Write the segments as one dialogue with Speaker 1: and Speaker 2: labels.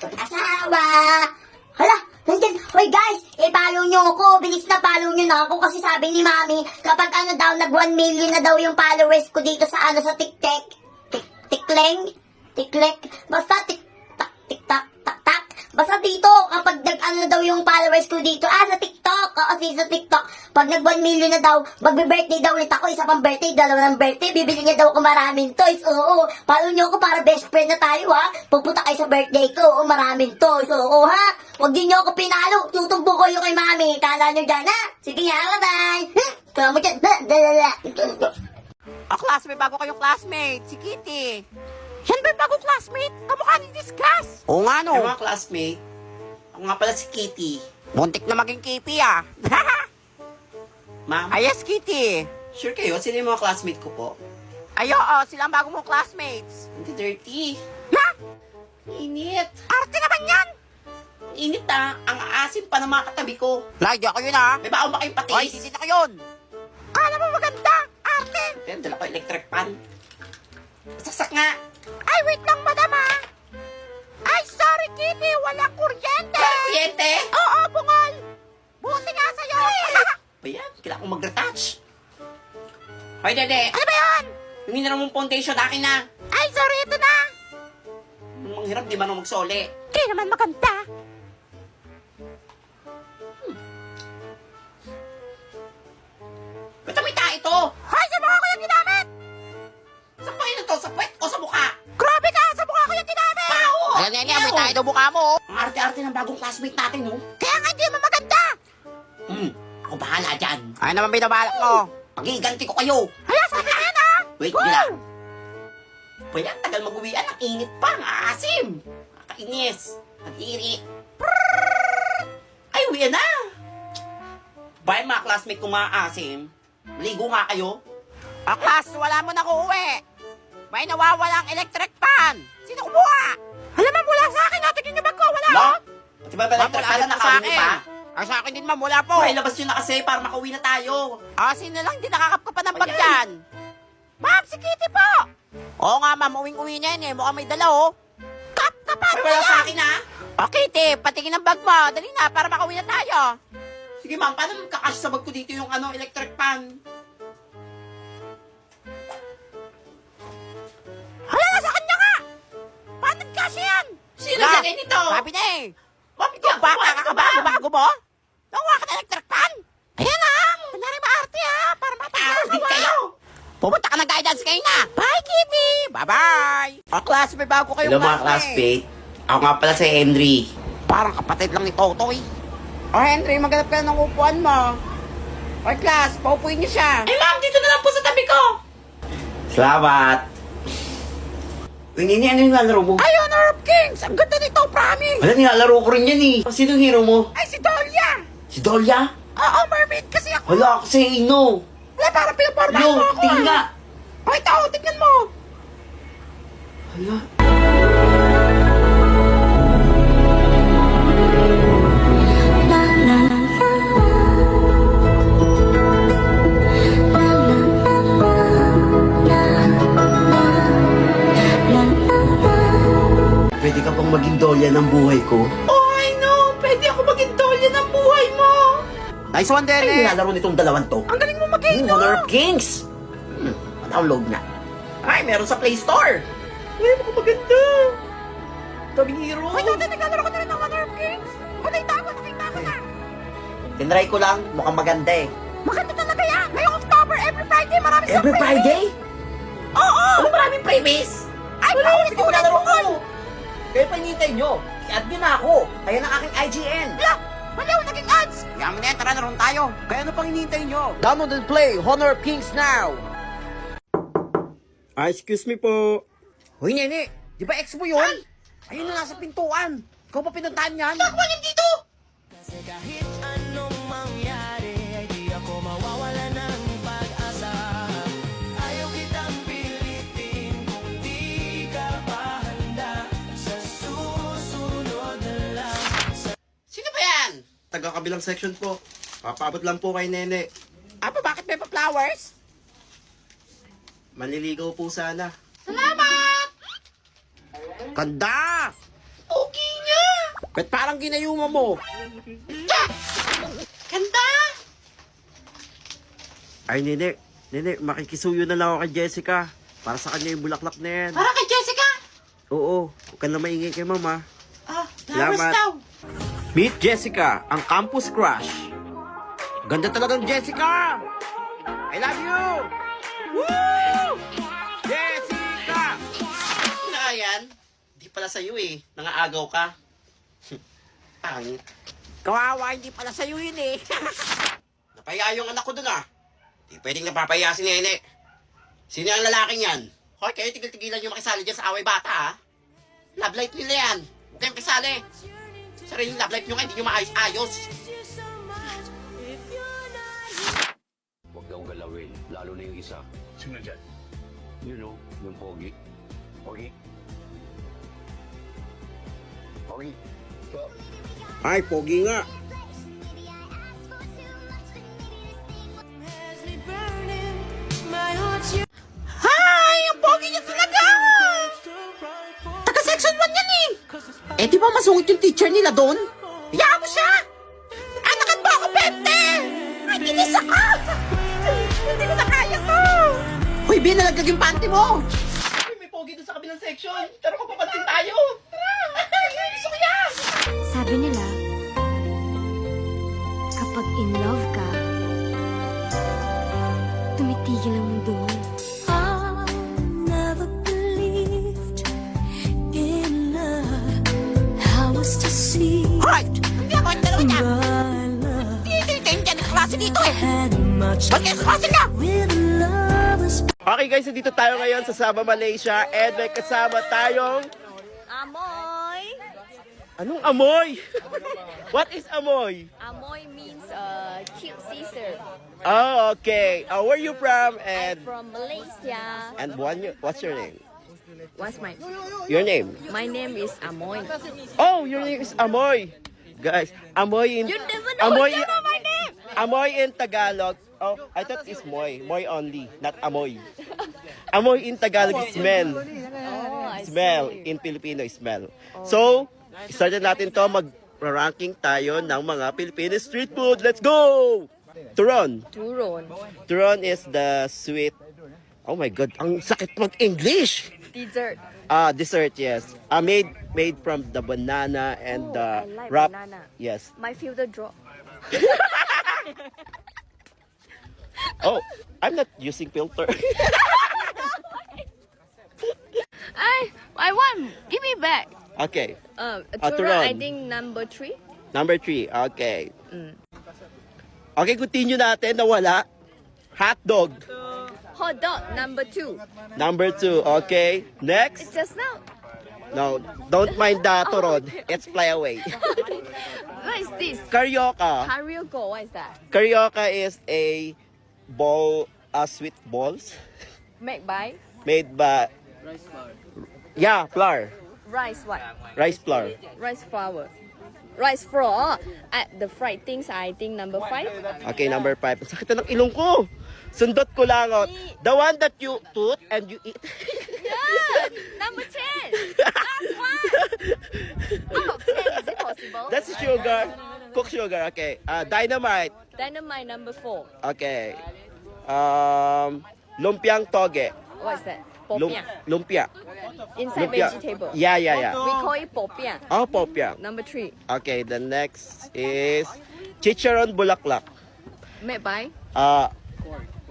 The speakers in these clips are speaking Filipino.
Speaker 1: asawa. Hala, nandyan. Hoy guys, i-follow nyo ako. Bilis na follow nyo na ako kasi sabi ni Mami, kapag ano daw, nag 1 million na daw yung followers ko dito sa ano, sa TikTok. Tiklek. Basta tik-tak, tak. Basta dito, kapag nag-ano daw yung followers ko dito, sa TikTok, kasi sa TikTok, pag nag 1 million na daw, magbe-birthday daw ulit ako, isa pang birthday, dalawang birthday, bibili niya daw ako maraming toys, oo, follow niyo ako para best friend na tayo, ha, pupunta kayo sa birthday ko, oo, maraming toys, oo, ha, huwag din niyo ako pinalo, tutumbo ko yung kay Mami, kala niyo dyan, ha, sige nga, bye-bye, kala mo dyan,
Speaker 2: Classmate, bago kayong classmate, si Kitty. Yan ba yung bagong classmate? Kamukha ni Discuss. Oo nga no.
Speaker 3: Yung mga classmate, ako nga pala si Kitty.
Speaker 2: Muntik na maging Kitty ah.
Speaker 3: Ma'am,
Speaker 2: Yes, Kitty.
Speaker 3: sure kayo? Sino yung mga classmate ko po?
Speaker 2: Oo, sila ang bagong mong classmates.
Speaker 3: Hindi dirty.
Speaker 2: Ha?
Speaker 3: Init.
Speaker 2: Arte naman yan.
Speaker 3: Init ang asim pa ng mga katabi ko.
Speaker 2: Lagi ako yun ah.
Speaker 3: May baon ba kayong patis?
Speaker 2: Ay, hindi na ko yun. Kala mo maganda, arte.
Speaker 3: Pero dala ko electric pan. Saksak nga.
Speaker 2: Ay, wait lang, madam ah. Ay, sorry, Kitty, walang kuryente.
Speaker 3: Kuryente!
Speaker 2: Oo, bungol. Buti nga sa'yo.
Speaker 3: Ba yan? Kailangan kong mag-retouch. Hoy, dede.
Speaker 2: Ano ba yan?
Speaker 3: Yung hinarap mong foundation akin na.
Speaker 2: Ay, sorry, ito na.
Speaker 3: Ang hirap, di ba nung magsole?
Speaker 2: Hindi naman maganda.
Speaker 3: Ba't may tae ito?
Speaker 2: Hoy, sa mukha ko yung ginamit.
Speaker 3: Sa paano to? Sa puwet o sa mukha?
Speaker 2: Grabe ka, sa mukha ko yung ginamit.
Speaker 3: Pao!
Speaker 2: Ayan, may tayo daw mukha mo.
Speaker 3: Ang arte-arte ng bagong classmate natin, no?
Speaker 2: Kaya nga hindi mo maganda.
Speaker 3: Ako bahala dyan.
Speaker 2: Ay naman binabalak mo.
Speaker 3: Pagiganti ko kayo.
Speaker 2: Hala, sa akin yan ah.
Speaker 3: Wait, gila. Pa yan, tagal mag-uwian. Ang init pa, ang aasim. Nakakainis. Nag-iri. Ay, uwian na. Bye, mga classmate kong maaasim. Ligo nga kayo.
Speaker 2: Class, wala mo na uuwi. May nawawalang electric pan. Sino kumuha? Alam mo, mula sa akin. Tingin niyo bag ko, wala
Speaker 3: No?
Speaker 2: oh.
Speaker 3: Pati ba electric
Speaker 2: Mula
Speaker 3: pan
Speaker 2: na
Speaker 3: na
Speaker 2: sa
Speaker 3: nakawin
Speaker 2: akin.
Speaker 3: pa?
Speaker 2: Ay, sa akin din ma'am, wala po.
Speaker 3: Okay, labas nyo na kasi para makauwi na tayo.
Speaker 2: Sino lang di nakakap pa ng bag
Speaker 3: Ayan.
Speaker 2: yan? Ma'am, si Kitty po. Oo nga ma'am, uwing-uwi niya yun eh. Mukhang may dala oh.
Speaker 3: Ay, wala sa akin, ha?
Speaker 2: O Kitty, patingin ang bag mo. Dali na, para makauwi na tayo.
Speaker 3: Sige, ma'am, paano magkakasya sa bag ko dito yung electric pan?
Speaker 2: Hala, nasa kanya nga. Paano kasi yan?
Speaker 3: Sino nagay nito?
Speaker 2: Sabi na eh.
Speaker 3: Bakit
Speaker 2: Ikaw ba, kakabago-bago mo? Nakuha ka ng electric pan? Ayan na, kunyari maarte ha, para matagawa.
Speaker 3: Din kayo!
Speaker 2: Pumunta ka ng guidance kayo na. Bye, Kitty. Bye-bye. Class, may bago kayong
Speaker 3: Hello, mga classmate. Ako nga pala si Henry.
Speaker 2: Parang kapatid lang ni Totoy. Henry, maghanap ka ng upuan mo. Class, paupuin niyo siya.
Speaker 3: Ay, ma'am, dito na lang po sa tabi ko. Salamat. Uy, Nini, ano yung nilalaro mo?
Speaker 2: Ay, Honor of Kings! Ang ganda nito, promise!
Speaker 3: Wala, nilalaro ko rin yan eh. Sinong hero mo?
Speaker 2: Ay, si Dolia!
Speaker 3: Si Dolia?
Speaker 2: Oo, mermaid kasi ako.
Speaker 3: Wala, kasi Ino.
Speaker 2: Wala, parang pinapormahan
Speaker 3: Yo,
Speaker 2: mo ako.
Speaker 3: tingin nga.
Speaker 2: Ay, tao, tingnan mo.
Speaker 3: Hala. Pwede ka pang maging Dolia ng buhay ko? Oh, I know! Pwede ako maging Dolia ng buhay mo!
Speaker 2: Nice one,
Speaker 3: Ay,
Speaker 2: Dere.
Speaker 3: nilalaro nitong dalawang to.
Speaker 2: Ang galing mo mag-game,
Speaker 3: Honor of Kings! Download na. Ay, meron sa Play Store! Ay, mukhang maganda! Kaming hero!
Speaker 2: Ay, dati naglalaro ko na rin ng Honor of Kings. Nakita ko na.
Speaker 3: Tinry ko lang, mukhang maganda eh.
Speaker 2: Maganda talaga yan. Ngayong October, every Friday, marami siyang
Speaker 3: Every
Speaker 2: freebies.
Speaker 3: Friday?
Speaker 2: Oo.
Speaker 3: Ano maraming freebies?
Speaker 2: Ay,
Speaker 3: Wala,
Speaker 2: paulit
Speaker 3: hindi ko
Speaker 2: ulit
Speaker 3: nalaro
Speaker 2: mo.
Speaker 3: ko! Kaya panintay nyo, i-add nyo na ako. Kaya ng aking IGN.
Speaker 2: Wala, maliw, naging ads. Kaya mo na yan, tara na ron tayo. Kaya ano pang hinihintay nyo? Download and play Honor of Kings now.
Speaker 4: Excuse me po.
Speaker 2: Hoy, Nene, di ba ex mo yun? Ayun na nasa pintuan. Ikaw pa pinuntahan yan?
Speaker 3: Takbo niyo dito!
Speaker 5: Kasi kahit anong mangyari ay di ako mawawala ng pag-asa. Ayaw kitang pilitin kung di ka pa handa. Sa susunod na lang.
Speaker 3: Sino ba yan?
Speaker 4: Taga-kabilang section po. Papaabot lang po kay Nene.
Speaker 2: Apa, bakit may pa-flowers?
Speaker 4: Manliligaw po sana.
Speaker 3: Salamat!
Speaker 2: Ganda!
Speaker 3: Okay niya!
Speaker 2: Ba't parang ginayuma mo?
Speaker 3: Ganda! Ay, Nene, makikisuyo na lang ako kay Jessica. Para sa kanya yung bulaklak na yan.
Speaker 2: Para kay Jessica?
Speaker 3: Oo, huwag ka na maingay kay Mama.
Speaker 2: Ah,
Speaker 3: Salamat.
Speaker 2: flowers daw.
Speaker 3: Meet Jessica, ang campus crush. Ganda talagang Jessica! I love you! Woo! Jessica! Na yan? Di pala sa'yo eh. Nangaagaw ka. Pangit.
Speaker 2: Kawawa, hindi pala sa'yo yun eh.
Speaker 3: Napaya yung anak ko dun ah. Di pwedeng napapaya si Nene. Sino ang lalaking yan? Hoy, kayo tigil-tigilan yung makisali dyan sa away bata ah. Love life nila yan. Huwag kayong kisali. Sariling love life nyo nga, hindi nyo maayos-ayos.
Speaker 6: Huwag daw galawin, lalo na yung isa.
Speaker 7: Sino dyan?
Speaker 6: You know, yung pogi. Pogi? Pogi?
Speaker 3: Ay, pogi nga.
Speaker 5: Has me burning, my heart's your
Speaker 2: Hi! Ang pogi niya talaga! Taga section 1 yan eh! Eh, di ba masungit yung teacher nila doon? Hayaan mo siya! Anakan mo ako, Pente! Ay, kinis ako! Hindi ko na kaya to! Hoy, Bin, nalaglag yung panty mo!
Speaker 3: Uy, may pogi doon sa kabilang section. Tara, magpapansin tayo. Tara! Ay, gusto ko yan!
Speaker 8: Sabi nila, kapag in love ka, tumitigil ang mundo mo.
Speaker 5: I never believed in love. I was deceived
Speaker 2: Hoy! Hindi ako yung dalawa niya!
Speaker 5: by love.
Speaker 2: Hindi kayo dyan ng klase dito eh!
Speaker 5: Had much
Speaker 2: Ba't kayo sa klase na?
Speaker 5: with lovers.
Speaker 3: Okay guys, dito tayo ngayon sa Sabah, Malaysia. And may kasama tayong...
Speaker 9: Amoy.
Speaker 3: Anong amoy? What is amoy?
Speaker 9: Amoy means cute sister.
Speaker 3: Oh, okay. Where are you from?
Speaker 9: I'm
Speaker 3: And
Speaker 9: from Malaysia.
Speaker 3: what's your name?
Speaker 9: What's my
Speaker 3: Your name?
Speaker 9: My name is Amoy.
Speaker 3: Oh, your name is Amoy. Guys, Amoy in...
Speaker 9: You never know.
Speaker 3: Amoy,
Speaker 9: You know my name.
Speaker 3: Amoy in Tagalog. Oh, I thought it's Moy. Moy only, not Amoy. Amoy in Tagalog is smell.
Speaker 9: Oh, I
Speaker 3: Smell.
Speaker 9: see.
Speaker 3: In Filipino is smell. So, started natin to. Mag-ranking tayo ng mga Filipino street food. Let's go! Turon.
Speaker 9: Turon.
Speaker 3: Turon is the sweet... Oh my God, ang sakit mag-English!
Speaker 9: Dessert.
Speaker 3: Dessert, yes. Made from the banana and the
Speaker 9: I like
Speaker 3: wrap.
Speaker 9: banana.
Speaker 3: Yes.
Speaker 9: My filter drop.
Speaker 3: Oh, I'm not using filter.
Speaker 9: I want. Give me back.
Speaker 3: Okay.
Speaker 9: Turon,
Speaker 3: Turon.
Speaker 9: I think number 3.
Speaker 3: Number 3. Okay. Okay, continue natin. Nawala. Hot dog.
Speaker 9: Hot dog number 2.
Speaker 3: Number 2. Okay.
Speaker 9: It's
Speaker 3: Next.
Speaker 9: just now.
Speaker 3: No, don't mind the turon. It's fly away.
Speaker 9: What is this?
Speaker 3: Carioca.
Speaker 9: Karaoke. What is that?
Speaker 3: Carioca is a ball, sweet balls
Speaker 9: Made by
Speaker 3: made by... Yeah, flour.
Speaker 9: rice. What?
Speaker 3: Rice flour.
Speaker 9: Rice flour. Rice flour. The fried things, I think number 5.
Speaker 3: Okay, number 5. Sakit na ng ilong ko. Sundot ko lang. The one that you toot and you eat.
Speaker 9: Yeah, number 10. Last one. Out of 10, is it possible?
Speaker 3: That's sugar. Cook sugar. Okay. Dynamite.
Speaker 9: Dynamite number 4.
Speaker 3: Okay. Lumpiang toge.
Speaker 9: What is that? Popiang.
Speaker 3: Lumpia.
Speaker 9: Inside
Speaker 3: Lumpia.
Speaker 9: vegetable.
Speaker 3: Yeah.
Speaker 9: We call it popiang.
Speaker 3: Oh, popiang.
Speaker 9: Number 3.
Speaker 3: Okay, the next is chicharon bulaklak.
Speaker 9: Made by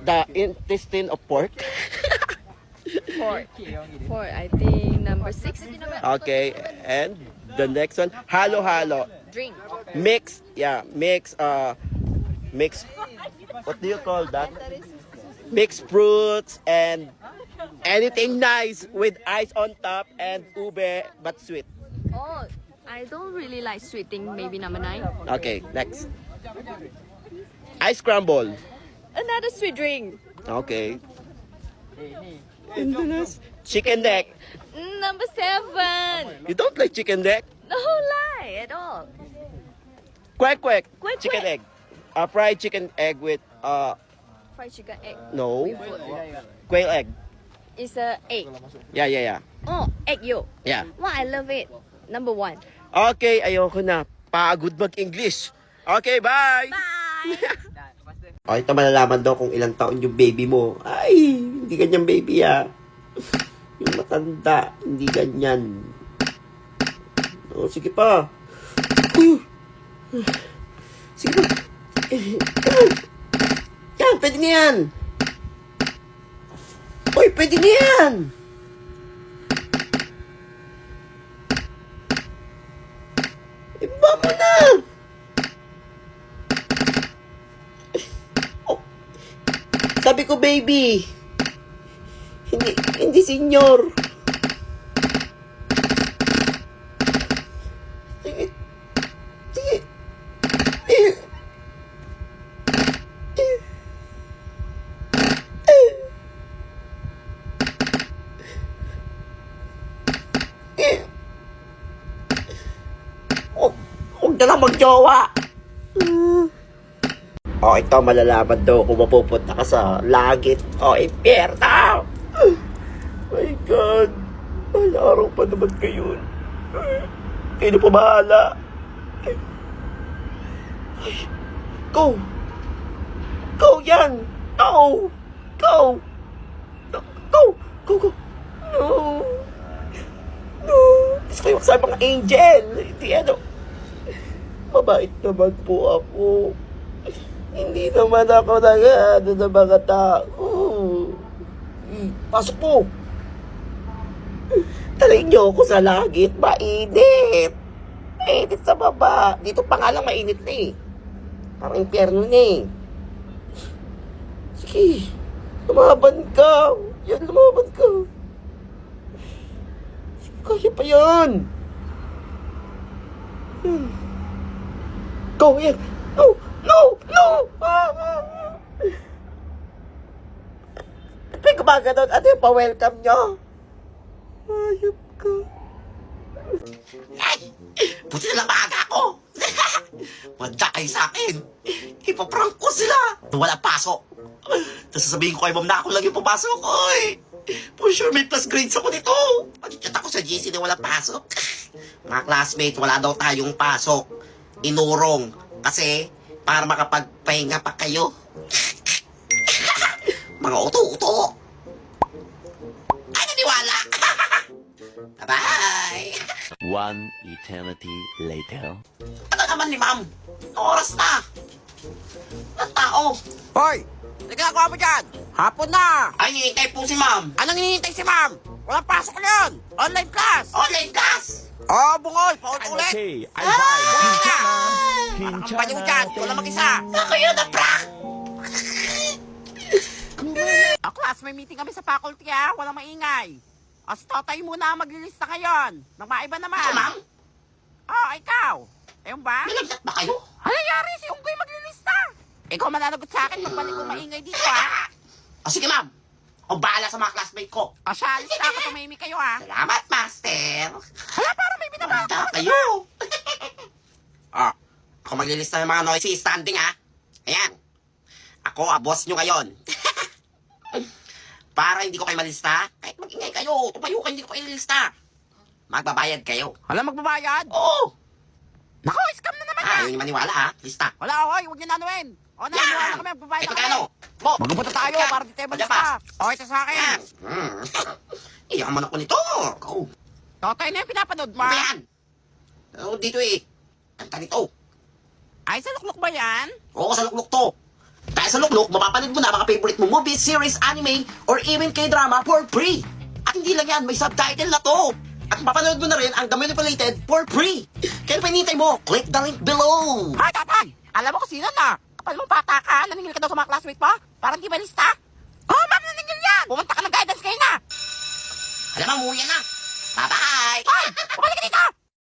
Speaker 3: The intestine of pork.
Speaker 9: pork. Pork, I think number 6.
Speaker 3: Okay, and the next one, halo-halo.
Speaker 9: Drink.
Speaker 3: Mix, what do you call that? Mixed fruits and anything nice with ice on top and ube but sweet.
Speaker 9: Oh, I don't really like sweet thing. Maybe number 9.
Speaker 3: Okay, next. Ice scramble.
Speaker 9: Another sweet drink.
Speaker 3: Okay. And the last, chicken neck.
Speaker 9: Number 7.
Speaker 3: You don't like chicken neck?
Speaker 9: No lie at all.
Speaker 3: Quack quack.
Speaker 9: Quack,
Speaker 3: Chicken
Speaker 9: quack.
Speaker 3: egg. Fried chicken egg with
Speaker 9: Fried chicken egg.
Speaker 3: no,
Speaker 9: With food.
Speaker 3: quail egg.
Speaker 9: It's a egg.
Speaker 3: Yeah.
Speaker 9: Oh, egg yolk.
Speaker 3: Yeah.
Speaker 9: Wow, I love it. Number 1.
Speaker 3: Okay, ayoko na. Pagod mag-English. Okay, bye! Okay, ito malalaman daw kung ilang taon yung baby mo. Ay, hindi ganyan baby Yung matanda, hindi ganyan. O, sige pa. Sige pa. Yan, pwede na yan. Uy, pwede na yan. Iba mo na. Oh. Sabi ko, baby. Hindi senyor. Sige. Sige. Huwag na lang magjowa. O, ito malalaman daw kung mapupunta ka sa langit o impyerno. My God. Mahal araw pa naman kayo. Kayo pa bahala. Ay. Go. Go yan. Go. Go. Go. Go. Go. No. No. Gusto ko yung sa mga angel. Hindi mabait naman po ako. Hindi naman ako nag-ano ng mga tao. Pasok po. Talagin niyo ako sa langit. Mainit. Mainit sa baba. Dito pa nga lang mainit na eh. Parang impyerno na eh. Sige. Lumaban ka. Yan, lumaban ka. Sige, kaya pa yan. Go, yan. No! No! No! May gumaganon. Ano yung pa-welcome nyo? Ayop ka. Ay! Buti na lang maaga ako! Manda kayo sa akin! Ipaprank ko sila! Nung wala pasok. Tapos sasabihin ko kay ma'am na ako lang yung pumasok. Oy! For sure may plus grades ako dito! Pag-chat ako sa GC na wala pasok. Mga classmates, wala daw tayong pasok. Inurong. Kasi, para makapagpahinga pa kayo. Mga uto-uto. Ay, naniwala! Bye-bye!
Speaker 6: One eternity later.
Speaker 3: Ano naman ni ma'am? Oras na! Ang tao!
Speaker 2: Hoy! Nagagawa mo dyan? Hapon na!
Speaker 3: Ay, hinihintay po si ma'am!
Speaker 2: Anong hinihintay si ma'am? Walang pasok yun! Online class!
Speaker 3: Online class!
Speaker 2: Oh, bungoy! Paulit-ulit! Ang banyo dyan! Ikaw lang mag-isa!
Speaker 3: Ako yun na prank!
Speaker 2: Class, may meeting kami sa faculty walang maingay. As tatay muna ang maglilista ngayon. Nang maiba naman.
Speaker 3: Ako, ma'am?
Speaker 2: Oh, ikaw. Ayun ba?
Speaker 3: Nalagdat ba kayo?
Speaker 2: Ano nangyari? Si Unggoy maglilista. Ikaw mananagot sa akin pagbalik kong maingay dito
Speaker 3: O sige, ma'am. Ako bahala sa mga classmate ko.
Speaker 2: O siya, lista ako tumimik kayo
Speaker 3: Salamat, master.
Speaker 2: Hala, parang may binabago.
Speaker 3: Banda kayo. Ako maglilista ng mga noisy standing, Ayan. Ako, boss nyo ngayon. Para hindi ko kayo malista, kahit mag-ingay kayo, tumayo kayo, hindi ko kayo ilista. Magbabayad kayo.
Speaker 2: Hala, magbabayad?
Speaker 3: Oo.
Speaker 2: Nako, scam na naman
Speaker 3: Ayaw niyo maniwala, Lista.
Speaker 2: Wala, hoy, huwag niyo nanuin. O, naniwala kami, magbabayad
Speaker 3: Ay,
Speaker 2: na
Speaker 3: pagkano?
Speaker 2: kami.
Speaker 3: Bo,
Speaker 2: Magpunta tayo para di tayo
Speaker 3: Wala
Speaker 2: malista.
Speaker 3: pa.
Speaker 2: O, ito sa akin.
Speaker 3: Iyaman ako nito. Go.
Speaker 2: Totoy na yung pinapanood mo.
Speaker 3: Ano ba yan? Dito Kanta nito.
Speaker 2: Ay, sa lukluk ba yan?
Speaker 3: Oo, sa lukluk to. Dahil sa lukluk, mapapanood mo na mga favorite mo movies, series, anime, or even K-drama for free. At hindi lang yan, may subtitle na to. At mapapanood mo na rin ang The Manipulated for free. Kaya pinintay mo, click the link below.
Speaker 2: Ay, tatay! Alam mo kung sino na? Kapal mong bata ka, naningil ka daw sa mga classmate mo? Parang di ba lista? Oh, ma'am, naningil yan! Pumunta ka ng guidance kayo na!
Speaker 3: Alam mo, umuwi na. Bye-bye.
Speaker 2: Ay! Bumalik ka dito!